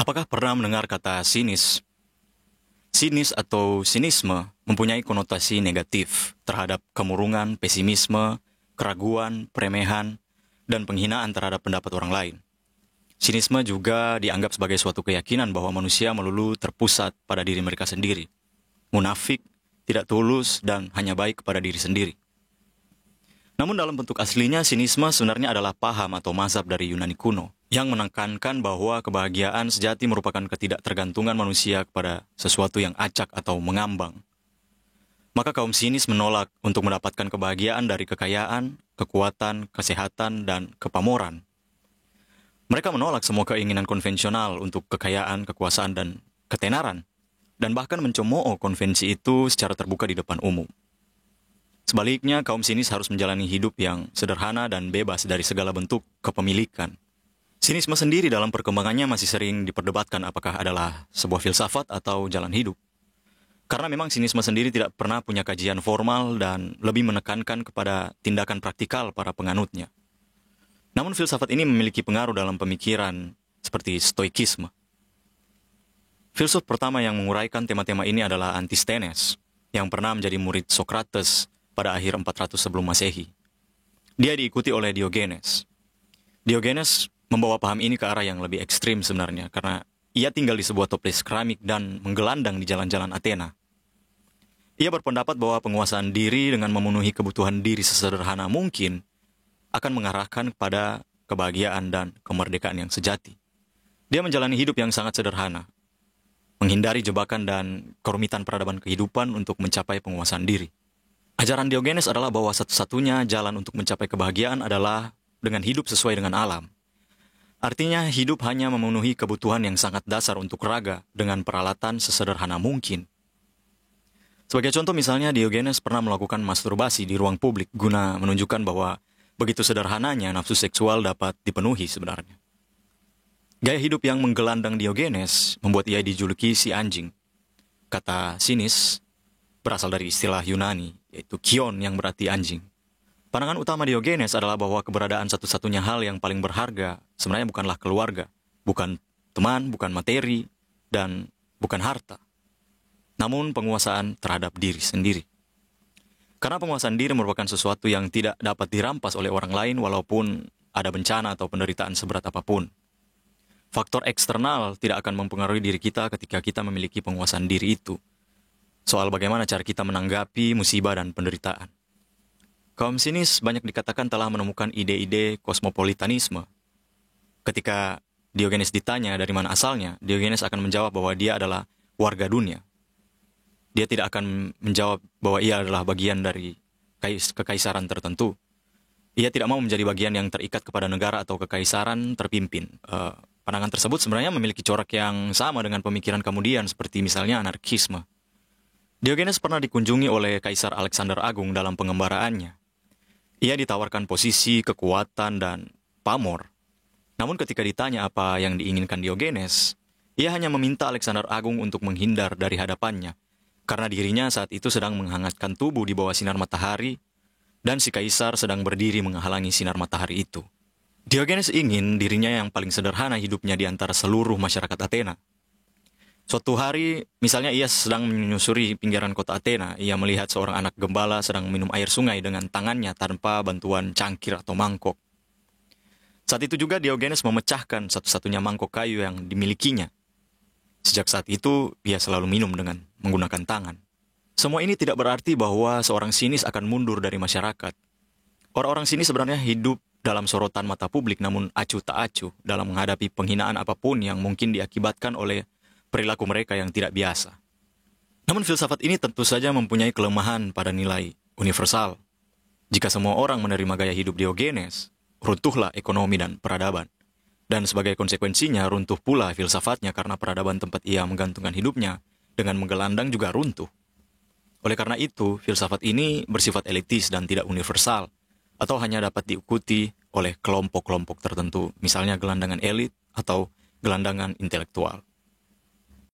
Apakah pernah mendengar kata sinis? Sinis atau sinisme mempunyai konotasi negatif terhadap kemurungan, pesimisme, keraguan, peremehan, dan penghinaan terhadap pendapat orang lain. Sinisme juga dianggap sebagai suatu keyakinan bahwa manusia melulu terpusat pada diri mereka sendiri, munafik, tidak tulus, dan hanya baik kepada diri sendiri. Namun dalam bentuk aslinya, sinisme sebenarnya adalah paham atau mazhab dari Yunani kuno yang menekankan bahwa kebahagiaan sejati merupakan ketidaktergantungan manusia kepada sesuatu yang acak atau mengambang. Maka kaum sinis menolak untuk mendapatkan kebahagiaan dari kekayaan, kekuatan, kesehatan, dan kepamoran. Mereka menolak semua keinginan konvensional untuk kekayaan, kekuasaan, dan ketenaran, dan bahkan mencemooh konvensi itu secara terbuka di depan umum. Sebaliknya, kaum sinis harus menjalani hidup yang sederhana dan bebas dari segala bentuk kepemilikan. Sinisme sendiri dalam perkembangannya masih sering diperdebatkan apakah adalah sebuah filsafat atau jalan hidup. Karena memang sinisme sendiri tidak pernah punya kajian formal dan lebih menekankan kepada tindakan praktikal para penganutnya. Namun filsafat ini memiliki pengaruh dalam pemikiran seperti stoikisme. Filsuf pertama yang menguraikan tema-tema ini adalah Antisthenes, yang pernah menjadi murid Socrates pada akhir 400 sebelum Masehi. Dia diikuti oleh Diogenes. Diogenes membawa paham ini ke arah yang lebih ekstrim sebenarnya, karena ia tinggal di sebuah toples keramik dan menggelandang di jalan-jalan Athena. Ia berpendapat bahwa penguasaan diri dengan memenuhi kebutuhan diri sesederhana mungkin akan mengarahkan kepada kebahagiaan dan kemerdekaan yang sejati. Dia menjalani hidup yang sangat sederhana, menghindari jebakan dan kerumitan peradaban kehidupan untuk mencapai penguasaan diri. Ajaran Diogenes adalah bahwa satu-satunya jalan untuk mencapai kebahagiaan adalah dengan hidup sesuai dengan alam. Artinya hidup hanya memenuhi kebutuhan yang sangat dasar untuk raga dengan peralatan sesederhana mungkin. Sebagai contoh misalnya, Diogenes pernah melakukan masturbasi di ruang publik guna menunjukkan bahwa begitu sederhananya nafsu seksual dapat dipenuhi sebenarnya. Gaya hidup yang menggelandang Diogenes membuat ia dijuluki si anjing. Kata sinis berasal dari istilah Yunani, yaitu kion yang berarti anjing. Pandangan utama Diogenes adalah bahwa keberadaan satu-satunya hal yang paling berharga sebenarnya bukanlah keluarga, bukan teman, bukan materi, dan bukan harta. Namun penguasaan terhadap diri sendiri. Karena penguasaan diri merupakan sesuatu yang tidak dapat dirampas oleh orang lain walaupun ada bencana atau penderitaan seberat apapun. Faktor eksternal tidak akan mempengaruhi diri kita ketika kita memiliki penguasaan diri itu. Soal bagaimana cara kita menanggapi musibah dan penderitaan. Kaum sinis banyak dikatakan telah menemukan ide-ide kosmopolitanisme. Ketika Diogenes ditanya dari mana asalnya, Diogenes akan menjawab bahwa dia adalah warga dunia. Dia tidak akan menjawab bahwa ia adalah bagian dari kekaisaran tertentu. Ia tidak mau menjadi bagian yang terikat kepada negara atau kekaisaran terpimpin. Pandangan tersebut sebenarnya memiliki corak yang sama dengan pemikiran kemudian seperti misalnya anarkisme. Diogenes pernah dikunjungi oleh Kaisar Alexander Agung dalam pengembaraannya. Ia ditawarkan posisi, kekuatan, dan pamor. Namun ketika ditanya apa yang diinginkan Diogenes, ia hanya meminta Alexander Agung untuk menghindar dari hadapannya, karena dirinya saat itu sedang menghangatkan tubuh di bawah sinar matahari, dan si kaisar sedang berdiri menghalangi sinar matahari itu. Diogenes ingin dirinya yang paling sederhana hidupnya di antara seluruh masyarakat Athena. Suatu hari, misalnya ia sedang menyusuri pinggiran kota Athena, ia melihat seorang anak gembala sedang minum air sungai dengan tangannya tanpa bantuan cangkir atau mangkok. Saat itu juga Diogenes memecahkan satu-satunya mangkok kayu yang dimilikinya. Sejak saat itu, ia selalu minum dengan menggunakan tangan. Semua ini tidak berarti bahwa seorang sinis akan mundur dari masyarakat. Orang-orang sinis sebenarnya hidup dalam sorotan mata publik namun acuh tak acuh dalam menghadapi penghinaan apapun yang mungkin diakibatkan oleh perilaku mereka yang tidak biasa. Namun filsafat ini tentu saja mempunyai kelemahan pada nilai universal. Jika semua orang menerima gaya hidup Diogenes, runtuhlah ekonomi dan peradaban. Dan sebagai konsekuensinya runtuh pula filsafatnya karena peradaban tempat ia menggantungkan hidupnya dengan menggelandang juga runtuh. Oleh karena itu, filsafat ini bersifat elitis dan tidak universal, atau hanya dapat diikuti oleh kelompok-kelompok tertentu, misalnya gelandangan elit atau gelandangan intelektual.